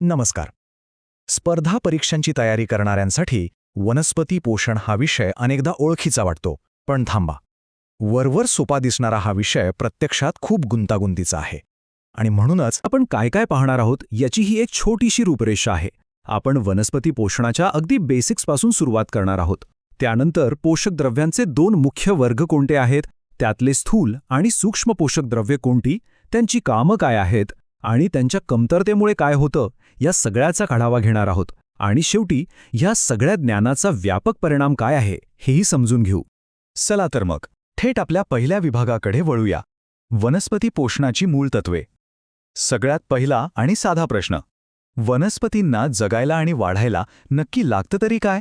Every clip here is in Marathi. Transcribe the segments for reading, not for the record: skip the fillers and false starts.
नमस्कार. स्पर्धा परीक्षांची तयारी करणाऱ्यांसाठी वनस्पती पोषण हा विषय अनेकदा ओळखीचा वाटतो, पण थांबा. वरवर सोपा दिसणारा हा विषय प्रत्यक्षात खूप गुंतागुंतीचा आहे. आणि म्हणूनच आपण काय काय पाहणार आहोत याची ही एक छोटीशी रूपरेषा आहे. आपण वनस्पती पोषणाच्या अगदी बेसिक्सपासून सुरुवात करणार आहोत. त्यानंतर पोषक द्रव्यांचे दोन मुख्य वर्ग कोणते आहेत, त्यातले स्थूल आणि सूक्ष्म पोषक द्रव्ये कोणती, त्यांची कामं काय आहेत आणि त्यांच्या कमतरतेमुळे काय होतं, या सगळ्याचा आढावा घेणार आहोत. आणि शेवटी या सगळ्या ज्ञानाचा व्यापक परिणाम काय आहे हेही समजून घेऊ. चला तर मग थेट आपल्या पहिल्या विभागाकडे वळूया. वनस्पती पोषणाची मूळ तत्वे. सगळ्यात पहिला आणि साधा प्रश्न, वनस्पतींना जगायला आणि वाढायला नक्की लागतं तरी काय?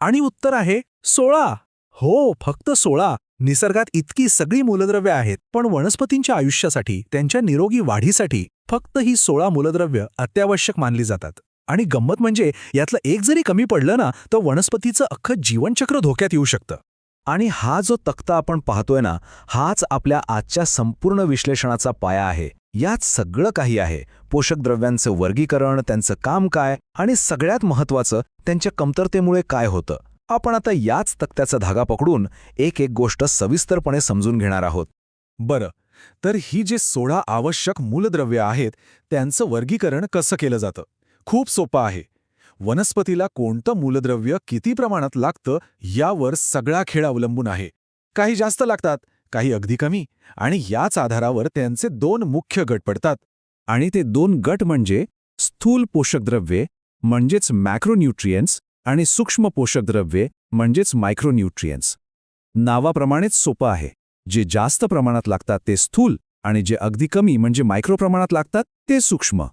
आणि उत्तर आहे 16. हो, फक्त 16. निसर्गात इतकी सगळी मूलद्रव्ये आहेत, पण वनस्पतींच्या आयुष्यासाठी, त्यांच्या निरोगी वाढीसाठी फक्त ही 16 मूलद्रव्य अत्यावश्यक मानली जातात. आणि गंमत म्हणजे यातलं एक जरी कमी पडलं ना, तर वनस्पतीचं अख्खं जीवनचक्र धोक्यात येऊ शकतं. आणि हा जो तक्ता आपण पाहतोय ना, हाच आपल्या आजच्या संपूर्ण विश्लेषणाचा पाया आहे. यात सगळं काही आहे. पोषक द्रव्यांचं वर्गीकरण, त्यांचं काम काय, आणि सगळ्यात महत्त्वाचं त्यांच्या कमतरतेमुळे काय होतं. आपण आता याच तक्त्याचा धागा पकडून एक एक गोष्ट सविस्तरपणे समजून घेणार आहोत. बरं, तर ही जे 16 आवश्यक मूलद्रव्ये आहेत, त्यांचं वर्गीकरण कसं केलं जातं? खूप सोपं आहे. वनस्पतीला कोणतं मूलद्रव्य किती प्रमाणात लागतं यावर सगळा खेळ अवलंबून आहे. काही जास्त लागतात, काही अगदी कमी, आणि याच आधारावर त्यांचे दोन मुख्य गट पडतात. आणि ते दोन गट म्हणजे स्थूल पोषक द्रव्ये म्हणजेच मॅक्रोन्यूट्रियन्ट्स आणि सूक्ष्म पोषक द्रव्ये म्हणजेच मायक्रोन्यूट्रियन्ट्स. नावाप्रमाणेच सोपं आहे. जे जास्त प्रमाणात लागतात ते स्थूल आणि जे अगदी कमी म्हणजे मायक्रो प्रमाणात लागतात ते सूक्ष्म.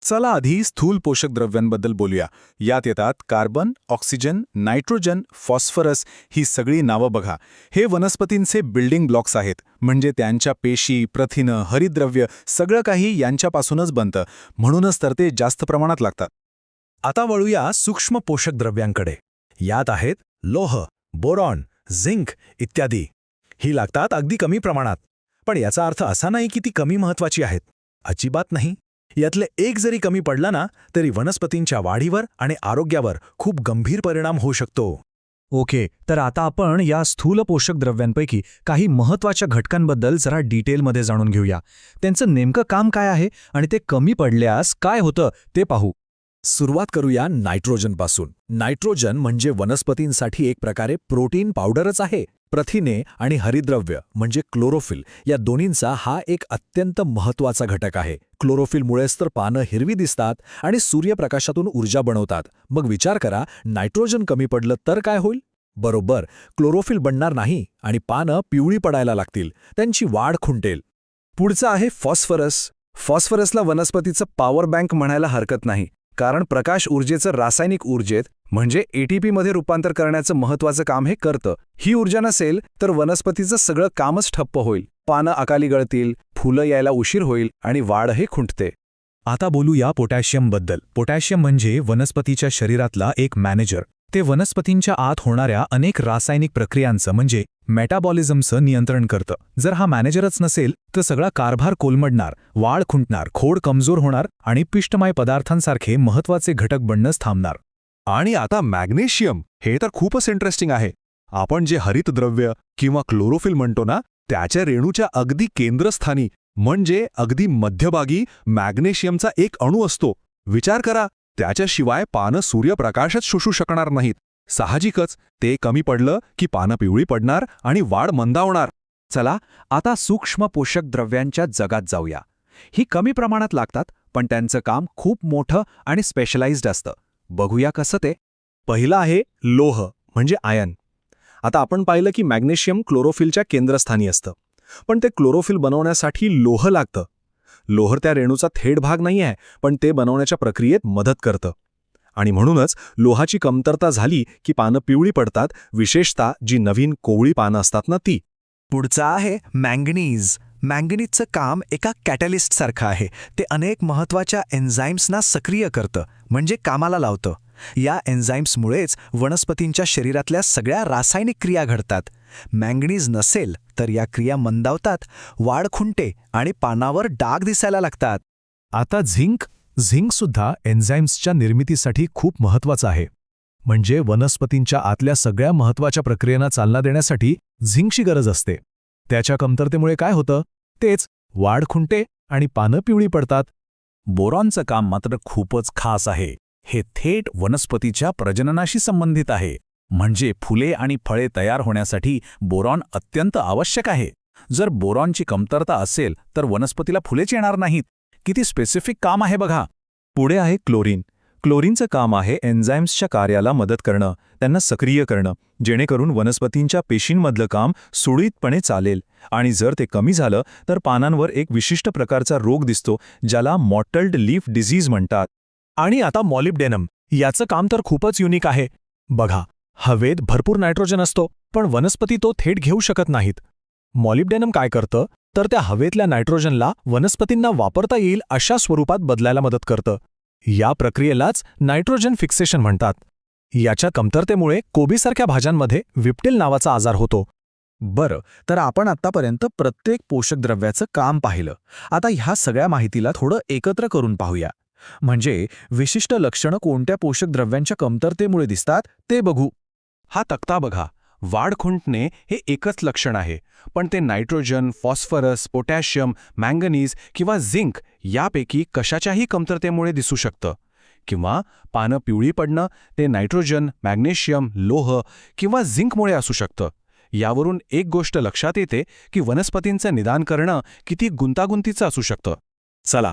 चला आधी स्थूल पोषक द्रव्यांबद्दल बोलूया. यात येतात कार्बन, ऑक्सिजन, नायट्रोजन, फॉस्फरस ही सगळी नावं बघा. हे वनस्पतींचे बिल्डिंग ब्लॉक्स आहेत. म्हणजे त्यांच्या पेशी, प्रथिनं, हरितद्रव्य सगळं काही यांच्यापासूनच बनतं. म्हणूनच तर ते जास्त प्रमाणात लागतात. आता वळूया सूक्ष्म पोषक द्रव्यांकडे. यात आहेत लोह, बोरॉन, झिंक इत्यादी. ही लागतात अगदी कमी प्रमाणात. पण याचा अर्थ असा नाही की ती कमी महत्वाची आहेत. अजिबात नाही. यातले एक जरी कमी पडला ना, तरी वनस्पतींच्या वाढीवर आणि आरोग्यावर खूप गंभीर परिणाम होऊ शकतो. ओके, तर आता आपण या स्थूल पोषक द्रव्यांपैकी काही महत्त्वाच्या घटकांबद्दल जरा डिटेलमध्ये जाणून घेऊया. त्यांचं नेमकं काम काय आहे आणि ते कमी पडल्यास काय होतं ते पाहू. सुरुवात करूया नायट्रोजनपासून. नायट्रोजन म्हणजे वनस्पतींसाठी एक प्रकारे प्रोटीन पावडरच आहे. प्रथिने आणि हरितद्रव्य म्हणजे क्लोरोफिल या दोन्हींचा हा एक अत्यंत महत्त्वाचा घटक आहे. क्लोरोफिलमुळेच तर पानं हिरवी दिसतात आणि सूर्यप्रकाशातून ऊर्जा बनवतात. मग विचार करा, नायट्रोजन कमी पडलं तर काय होईल? बरोबर, क्लोरोफिल बनणार नाही आणि पानं पिवळी पडायला लागतील. त्यांची वाढ खुंटेल. पुढचं आहे फॉस्फरस. फॉस्फरसला वनस्पतीचं पॉवर बँक म्हणायला हरकत नाही, कारण प्रकाश ऊर्जेचं रासायनिक ऊर्जेत म्हणजे एटीपीमध्ये रूपांतर करण्याचं महत्त्वाचं काम हे करतं. ही ऊर्जा नसेल तर वनस्पतीचं सगळं कामच ठप्प होईल. पानं अकाली गळतील, फुलं यायला उशीर होईल आणि वाढही खुंटते. आता बोलूया पोटॅशियमबद्दल. पोटॅशियम म्हणजे वनस्पतीच्या शरीरातला एक मॅनेजर. ते वनस्पतींच्या आत होणाऱ्या अनेक रासायनिक प्रक्रियांचं म्हणजे मेटाबॉलिझमचं नियंत्रण करतं. जर हा मॅनेजरच नसेल तर सगळा कारभार कोलमडणार, वाढ खुंटणार, खोड कमजोर होणार आणि पिष्टमय पदार्थांसारखे महत्त्वाचे घटक बनणंच थांबणार. आणि आता मॅग्नेशियम, हे तर खूपच इंटरेस्टिंग आहे. आपण जे हरितद्रव्य किंवा क्लोरोफिल म्हणतो ना, त्याच्या रेणूच्या अगदी केंद्रस्थानी म्हणजे अगदी मध्यभागी मॅग्नेशियमचा एक अणू असतो. विचार करा, त्याच्याशिवाय पानं सूर्यप्रकाशच शोषू शकणार नाहीत. साहजिकच ते कमी पडलं की पानं पिवळी पडणार आणि वाढ मंदावणार. चला आता सूक्ष्म पोषक द्रव्यांच्या जगात जाऊया. ही कमी प्रमाणात लागतात, पण त्यांचं काम खूप मोठं आणि स्पेशलाइज्ड असतं. बघूया कसं ते. पहिला आहे लोह म्हणजे आयन. आता आपण पाहिलं की मॅग्नेशियम क्लोरोफिलच्या केंद्रस्थानी असतं, पण ते क्लोरोफिल बनवण्यासाठी लोह लागतं. लोह त्या रेणूचा थेट भाग नाही आहे, पण ते बनवण्याच्या प्रक्रियेत मदत करतं. आणि म्हणूनच लोहाची कमतरता झाली की पानं पिवळी पडतात, विशेषतः जी नवीन कोवळी पानं असतात ना ती. पुढचा आहे मँगनीज. मँगनीजचं काम एका कॅटलिस्टसारखं आहे. ते अनेक महत्त्वाच्या एन्झाईम्सना सक्रिय करतं, म्हणजे कामाला लावतं. या एन्झाईम्समुळेच वनस्पतींच्या शरीरातल्या सगळ्या रासायनिक क्रिया घडतात. मँगनीज नसेल तर या क्रिया मंदावतात, वाढ खुंटते आणि पानावर डाग दिसायला लागतात. आता झिंक झिंकसुद्धा एन्झाईम्सच्या निर्मितीसाठी खूप महत्वाचं आहे. म्हणजे वनस्पतींच्या आतल्या सगळ्या महत्वाच्या प्रक्रियांना चालना देण्यासाठी झिंकची गरज असते. त्याच्या कमतरतेमुळे काय होतं? तेच वाढ खुंटते आणि पानं पिवळी पडतात. बोरॉनचं काम मात्र खूपच खास आहे. हे थेट वनस्पतीच्या प्रजननाशी संबंधित आहे. म्हणजे फुले आणि फळे तयार होण्यासाठी बोरॉन अत्यंत आवश्यक आहे. जर बोरॉनची कमतरता असेल तर वनस्पतीला फुलेच येणार नाहीत. किती स्पेसिफिक काम आहे बघा. पुढे आहे क्लोरीन. क्लोरीनचं काम आहे एन्झाईम्सच्या कार्याला मदत करणं, त्यांना सक्रिय करणं, जेणेकरून वनस्पतींच्या पेशींमधलं काम सुरळीतपणे चालेल. आणि जर ते कमी झालं तर पानांवर एक विशिष्ट प्रकारचा रोग दिसतो, ज्याला मॉटल्ड लीफ डिझीज म्हणतात. आणि आता मॉलिब्डेनम, याचं काम तर खूपच युनिक आहे. बघा, हवेत भरपूर नायट्रोजन असतो, पण वनस्पती तो थेट घेऊ शकत नाहीत. मॉलिब्डेनम काय करतं, तर त्या हवेतल्या नायट्रोजनला वनस्पतींना वापरता येईल अशा स्वरूपात बदलायला मदत करतं. या प्रक्रियेलाच नायट्रोजन फिक्सेशन म्हणतात. याच्या कमतरतेमुळे कोबीसारख्या भाज्यांमध्ये विप्टिल नावाचा आजार होतो. बरं, तर आपण आत्तापर्यंत प्रत्येक पोषक द्रव्याचं काम पाहिलं. आता ह्या सगळ्या माहितीला थोडं एकत्र करून पाहूया. म्हणजे विशिष्ट लक्षणं कोणत्या पोषक द्रव्यांच्या कमतरतेमुळे दिसतात ते बघू. हा तक्ता बघा. वाढ खुंटणे हे एकच लक्षण आहे, पण ते नायट्रोजन, फॉस्फरस, पोटॅशियम, मँगनीज किंवा झिंक यापैकी कशाच्याही कमतरतेमुळे दिसू शकतं. किंवा पानं पिवळी पडणं ते नायट्रोजन, मॅग्नेशियम, लोह किंवा झिंकमुळे असू शकतं. यावरून एक गोष्ट लक्षात येते की वनस्पतींचं निदान करणं किती गुंतागुंतीचं असू शकतं. चला